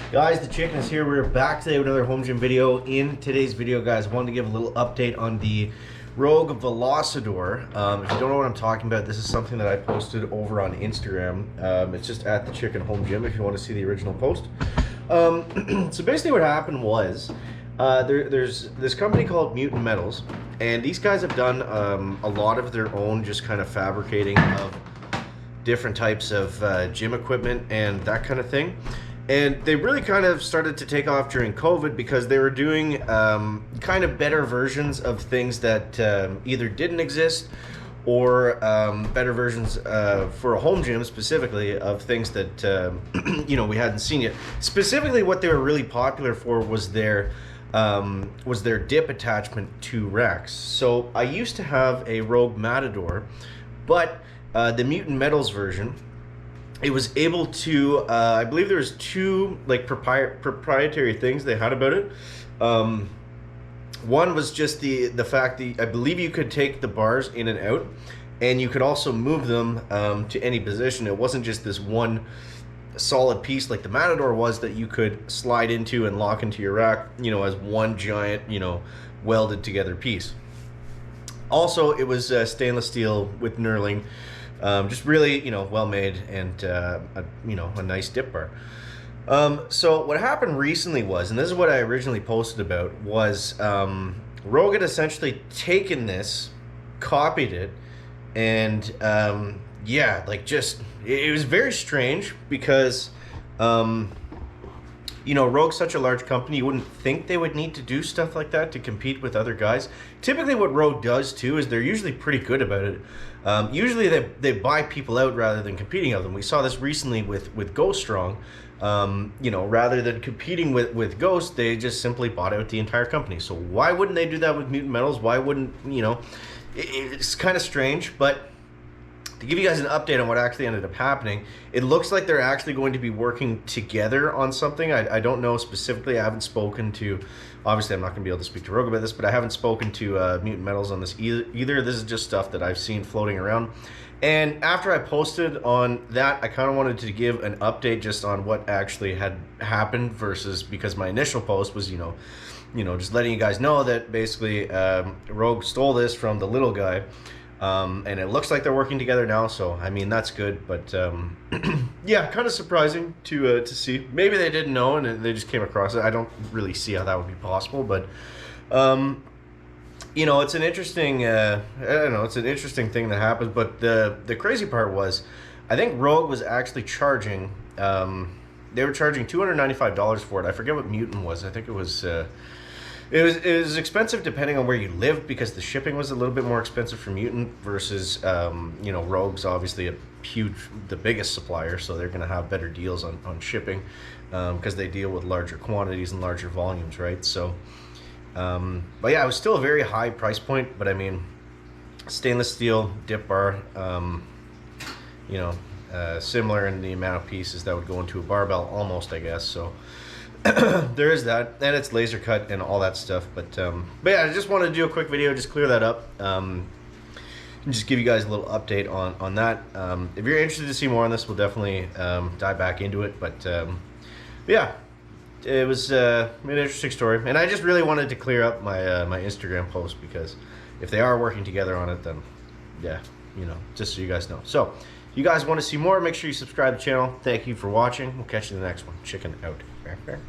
Guys, the chicken is here. We're back today with another home gym video. In today's video, guys, I wanted to give a little update on the Rogue Velocidor. If you don't know what I'm talking about, this is something that I posted over on Instagram. It's just at the chicken home gym if you want to see the original post. So basically what happened was there's this company called Mutant Metals, and these guys have done a lot of their own just kind of fabricating of different types of gym equipment and that kind of thing. And they really kind of started to take off during COVID because they were doing kind of better versions of things that either didn't exist or better versions for a home gym specifically of things that we hadn't seen yet. Specifically, what they were really popular for was their dip attachment to racks. So I used to have a Rogue Matador, but the Mutant Metals version, it was able to, I believe there was two like proprietary things they had about it. One was just the fact that I believe you could take the bars in and out, and you could also move them to any position. It wasn't just this one solid piece like the Matador was that you could slide into and lock into your rack, as one giant, welded together piece. Also, it was stainless steel with knurling. Just really, well made, and a nice dip bar. So what happened recently was, and this is what I originally posted about, was Rogue had essentially taken this, copied it, and it was very strange because Rogue's such a large company, you wouldn't think they would need to do stuff like that to compete with other guys. Typically what Rogue does too is they're usually pretty good about it. Usually they buy people out rather than competing with them. We saw this recently with Ghost Strong. Rather than competing with Ghost, they just simply bought out the entire company. So why wouldn't they do that with Mutant Metals? Why wouldn't, it's kind of strange, but to give you guys an update on what actually ended up happening, it looks like they're actually going to be working together on something. I don't know specifically. I haven't spoken to, obviously I'm not going to be able to speak to Rogue about this, but I haven't spoken to Mutant Metals on this either. This is just stuff that I've seen floating around. And after I posted on that, I kind of wanted to give an update just on what actually had happened versus, because my initial post was, just letting you guys know that basically Rogue stole this from the little guy. And it looks like they're working together now, so I mean that's good. But yeah, kind of surprising to see. Maybe they didn't know and they just came across it. I don't really see how that would be possible, but it's an interesting. I don't know. It's an interesting thing that happens. But the crazy part was, I think Rogue was actually charging. They were charging $295 for it. I forget what Mutant was. I think it was. It was expensive depending on where you lived because the shipping was a little bit more expensive for Mutant versus Rogue's obviously the biggest supplier, so they're going to have better deals on shipping because they deal with larger quantities and larger volumes, right? So, but yeah, it was still a very high price point, but I mean, stainless steel dip bar, similar in the amount of pieces that would go into a barbell almost, I guess, so. There is that, and it's laser cut and all that stuff, but yeah, I just wanted to do a quick video, just clear that up, and just give you guys a little update on that. If you're interested to see more on this, we'll definitely dive back into it, but yeah, it was an interesting story, and I just really wanted to clear up my my Instagram post, because if they are working together on it, then yeah, just so you guys know. So if you guys want to see more, make sure you subscribe to the channel. Thank you for watching. We'll catch you in the next one. Chicken out. Fair.